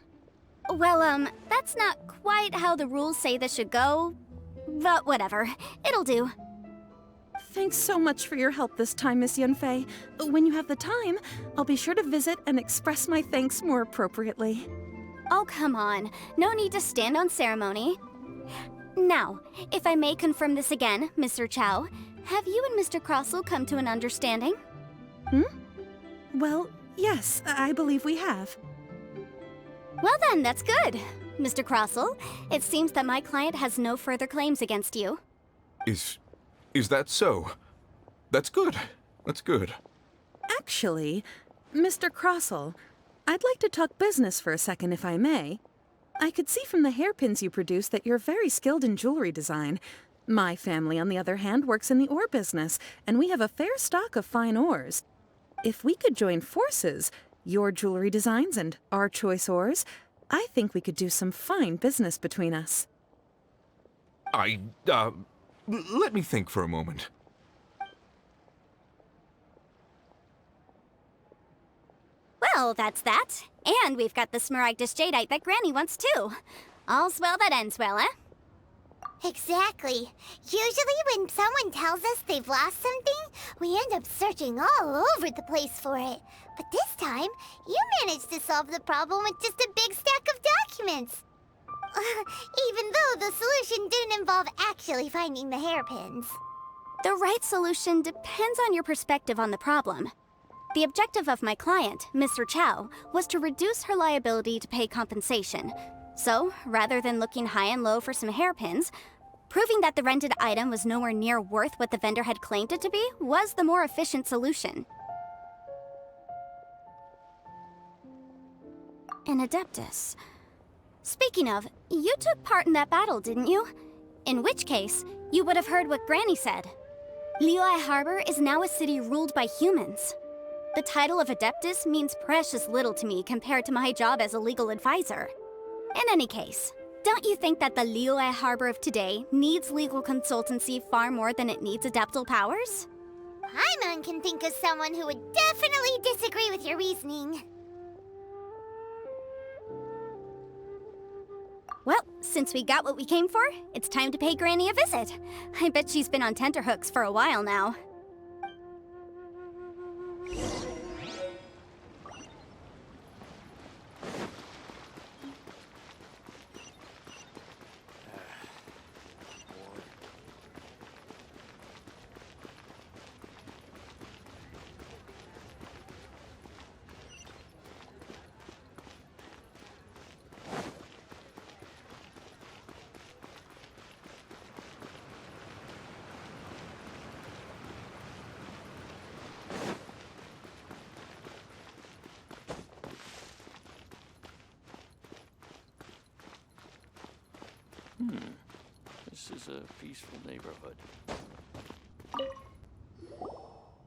Well, that's not quite how the rules say this should go. But whatever, it'll do. Thanks so much for your help this time, Miss Yanfei. When you have the time, I'll be sure to visit and express my thanks more appropriately. Oh, come on. No need to stand on ceremony. Now, if I may confirm this again, Mr. Chow, have you and Mr. Crossell come to an understanding? Well, yes, I believe we have. Well then, that's good. Mr. Crossell, it seems that my client has no further claims against you. Is that so? That's good. That's good. Actually, Mr. Crossell, I'd like to talk business for a second if I may. I could see from the hairpins you produce that you're very skilled in jewelry design. My family, on the other hand, works in the ore business, and we have a fair stock of fine ores. If we could join forces, your jewelry designs and our choice ores, I think we could do some fine business between us. Let me think for a moment. Well, that's that. And we've got the Smaragdus Jadeite that Granny wants too. All's well that ends well, eh? Exactly. Usually when someone tells us they've lost something, we end up searching all over the place for it. But this time, you managed to solve the problem with just a big stack of documents. Even though the solution didn't involve actually finding the hairpins. The right solution depends on your perspective on the problem. The objective of my client, Mr. Chow, was to reduce her liability to pay compensation. So, rather than looking high and low for some hairpins, proving that the rented item was nowhere near worth what the vendor had claimed it to be was the more efficient solution. An Adeptus. Speaking of, you took part in that battle, didn't you? In which case, you would have heard what Granny said. Liyue Harbor is now a city ruled by humans. The title of Adeptus means precious little to me compared to my job as a legal advisor. In any case, don't you think that the Liyue Harbor of today needs legal consultancy far more than it needs adeptal powers? Paimon can think of someone who would definitely disagree with your reasoning. Well, since we got what we came for, it's time to pay Granny a visit. I bet she's been on tenterhooks for a while now. This is a peaceful neighborhood.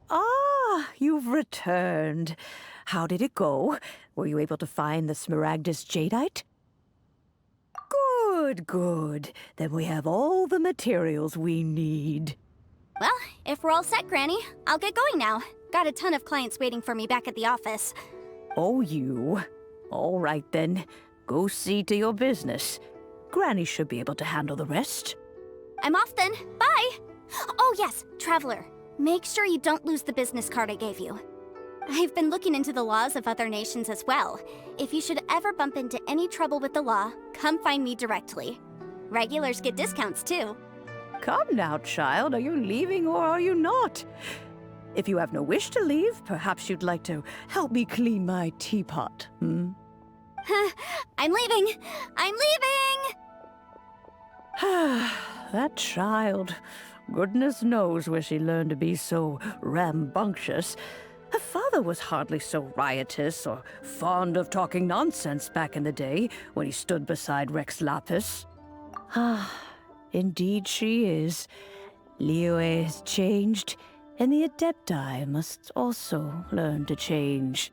Ah, you've returned. How did it go? Were you able to find the Smaragdus Jadeite? Good, good. Then we have all the materials we need. Well, if we're all set, Granny, I'll get going now. Got a ton of clients waiting for me back at the office. Oh, you. All right, then. Go see to your business. Granny should be able to handle the rest. I'm off then. Bye! Oh yes, Traveler. Make sure you don't lose the business card I gave you. I've been looking into the laws of other nations as well. If you should ever bump into any trouble with the law, come find me directly. Regulars get discounts too. Come now, child. Are you leaving or are you not? If you have no wish to leave, perhaps you'd like to help me clean my teapot, hmm? I'm leaving! I'm leaving! That child. Goodness knows where she learned to be so rambunctious. Her father was hardly so riotous or fond of talking nonsense back in the day when he stood beside Rex Lapis. Ah, indeed she is. Liyue has changed, and the Adepti must also learn to change.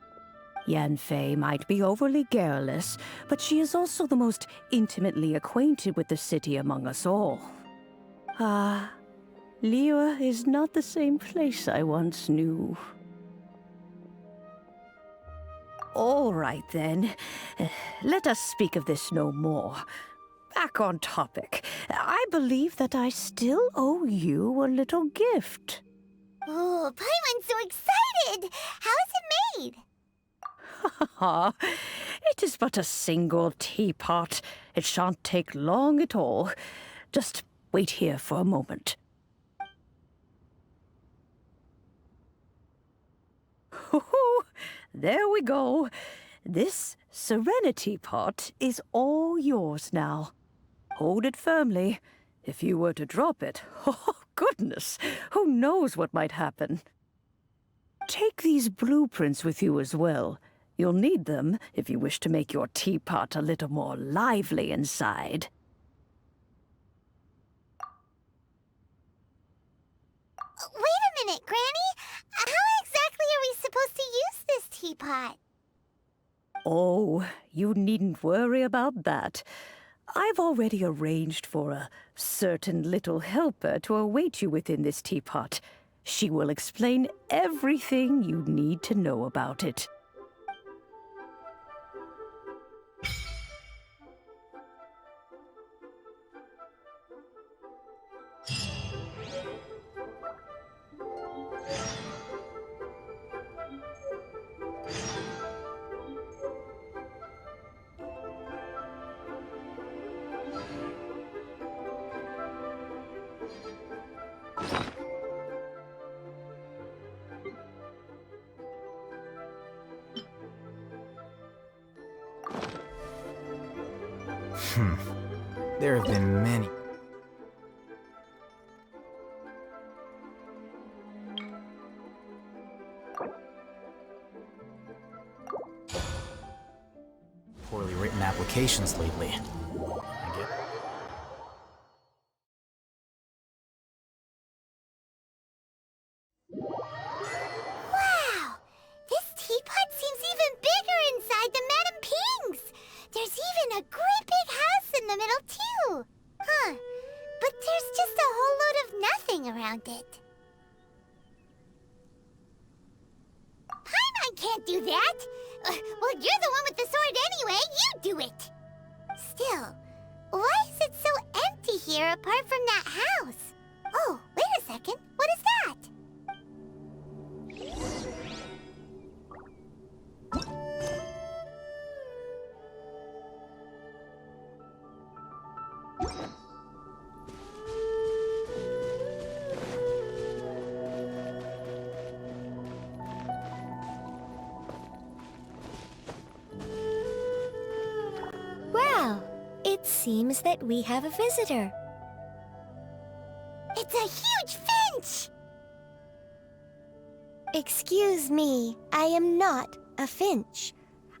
Yanfei might be overly garrulous, but she is also the most intimately acquainted with the city among us all. Ah, Liyue is not the same place I once knew. All right, then. Let us speak of this no more. Back on topic. I believe that I still owe you a little gift. Oh, Paimon's so excited! How is it made? It is but a single teapot. It shan't take long at all. Just wait here for a moment. There we go. This Serenitea Pot is all yours now. Hold it firmly. If you were to drop it, oh goodness, who knows what might happen? Take these blueprints with you as well. You'll need them if you wish to make your teapot a little more lively inside. Wait a minute, Granny! How exactly are we supposed to use this teapot? Oh, you needn't worry about that. I've already arranged for a certain little helper to await you within this teapot. She will explain everything you need to know about it. There have been many. Poorly written applications lately. I get. Wow! This teapot seems even bigger inside than Madame Ping's! There's even a great big house in the middle, too! Huh. But there's just a whole load of nothing around it. Paimon can't do that! Well, you're the one with the sword anyway, you do it! Still, why is it so empty here apart from that house? Oh, wait a second, what is that? Well, it seems that we have a visitor. It's a huge finch! Excuse me, I am not a finch.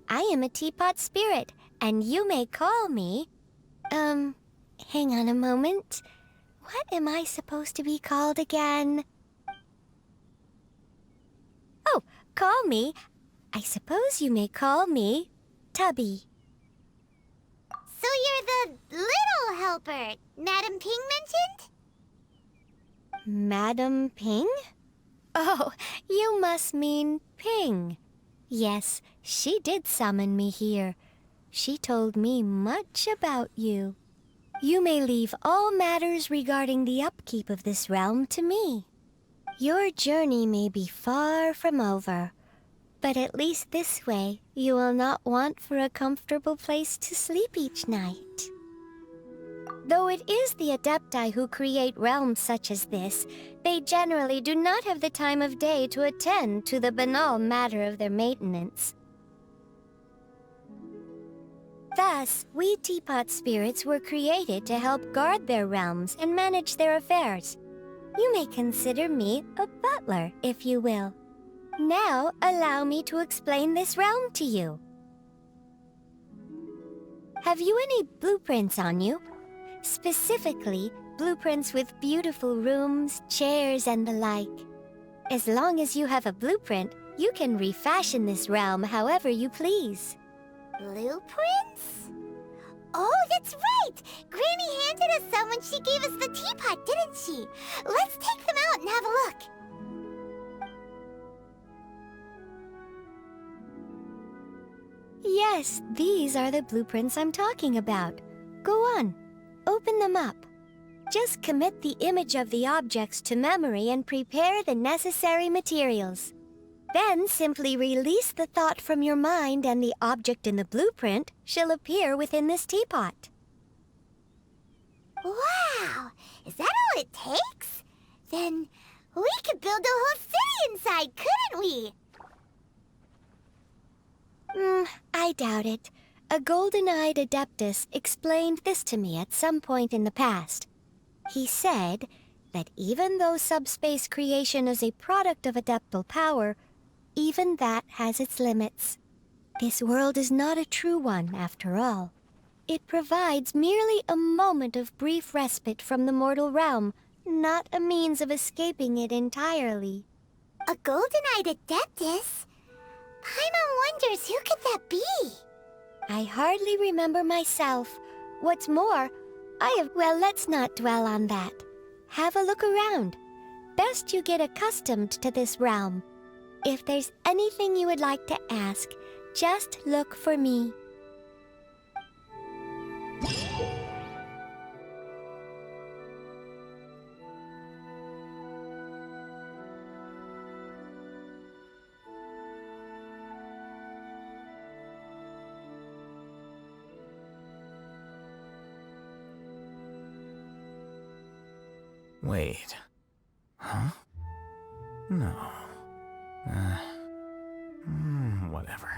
I am a teapot spirit, and you may call me... hang on a moment. What am I supposed to be called again? Oh, call me. I suppose you may call me Tubby. So you're the little helper Madame Ping mentioned? Madam Ping? Oh, you must mean Ping. Yes, she did summon me here. She told me much about you. You may leave all matters regarding the upkeep of this realm to me. Your journey may be far from over, but at least this way you will not want for a comfortable place to sleep each night. Though it is the Adepti who create realms such as this, they generally do not have the time of day to attend to the banal matter of their maintenance. Thus, we teapot spirits were created to help guard their realms and manage their affairs. You may consider me a butler, if you will. Now, allow me to explain this realm to you. Have you any blueprints on you? Specifically, blueprints with beautiful rooms, chairs, and the like. As long as you have a blueprint, you can refashion this realm however you please. Blueprints? Oh, that's right! Granny handed us some when she gave us the teapot, didn't she? Let's take them out and have a look. Yes, these are the blueprints I'm talking about. Go on, open them up. Just commit the image of the objects to memory and prepare the necessary materials. Then simply release the thought from your mind and the object in the blueprint shall appear within this teapot. Wow! Is that all it takes? Then we could build a whole city inside, couldn't we? I doubt it. A golden-eyed adeptus explained this to me at some point in the past. He said, that even though subspace creation is a product of adeptal power, even that has its limits. This world is not a true one, after all. It provides merely a moment of brief respite from the mortal realm, not a means of escaping it entirely. A golden-eyed adeptus? Paimon wonders who could that be? I hardly remember myself. What's more, well, let's not dwell on that. Have a look around. Best you get accustomed to this realm. If there's anything you would like to ask, just look for me. Wait. Huh? No. Whatever.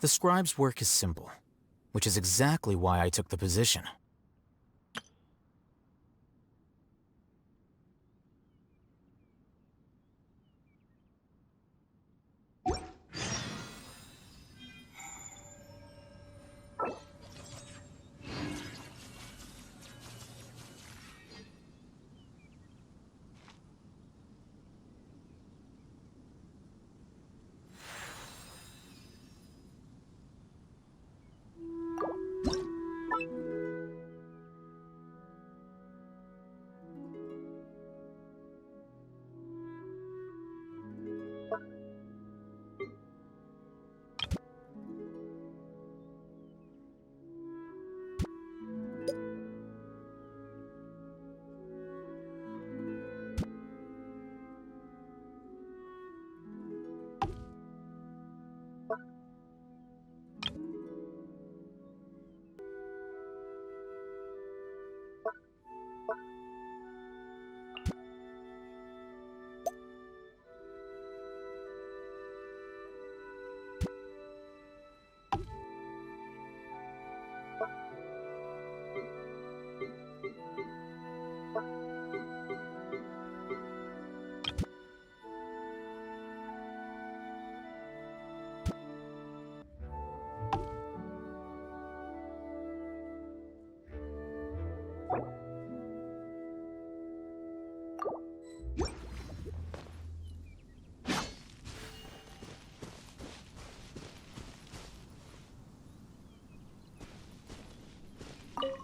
The scribe's work is simple, which is exactly why I took the position.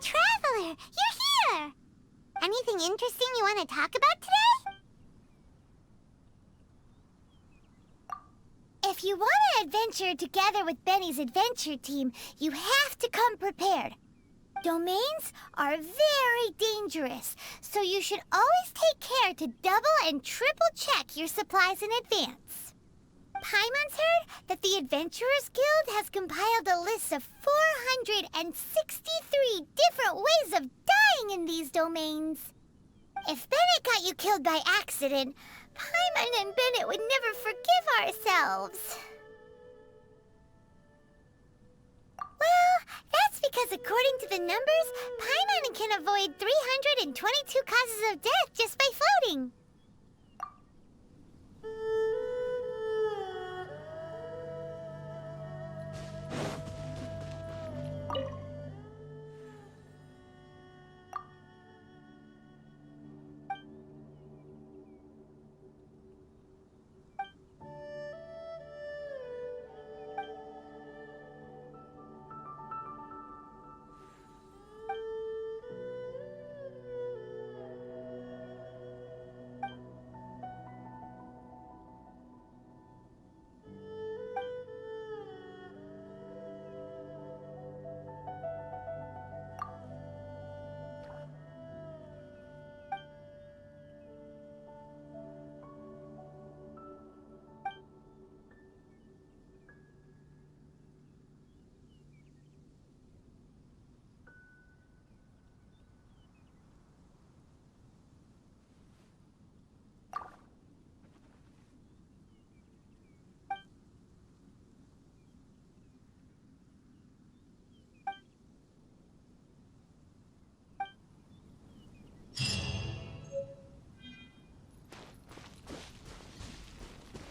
Traveler, you're here! Anything interesting you want to talk about today? If you want to adventure together with Benny's adventure team, you have to come prepared. Domains are very dangerous, so you should always take care to double and triple check your supplies in advance. Paimon's heard that the Adventurers Guild has compiled a list of 463 different ways of dying in these domains. If Bennett got you killed by accident, Paimon and Bennett would never forgive ourselves. Well, that's because according to the numbers, Paimon can avoid 322 causes of death just by floating.